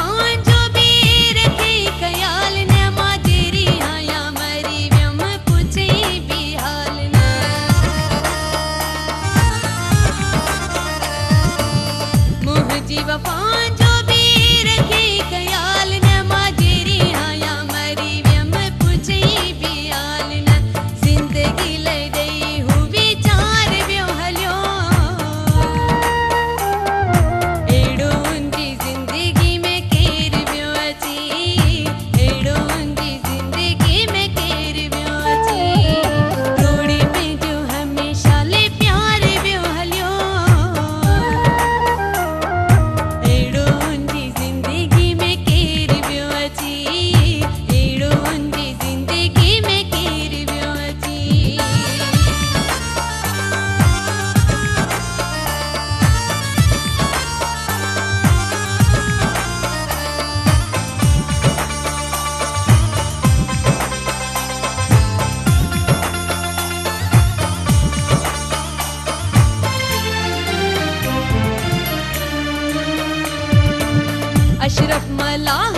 पांजो बीर थी ख्याल न माजेरी आया मरी व्यम पूछे भी हाल न मुह जीव पांजो बीर थी ख्याल न माजेरी आया मरी व्यम पूछे भी हाल न जिंदगी ले गई हूँ विचार व्यो हलियो एड़ो उनकी जिंदगी में केर व्यो अची एड़ो उनकी जिंदगी में केर व्यो अची रोड़ी पे जो हमेशा ले प्यार व्यो हलियो एड़ो उनकी जिंदगी में केर व्यो अची एड़ो उनकी जिंदगी में केर व्यो अची अशरफ मलाह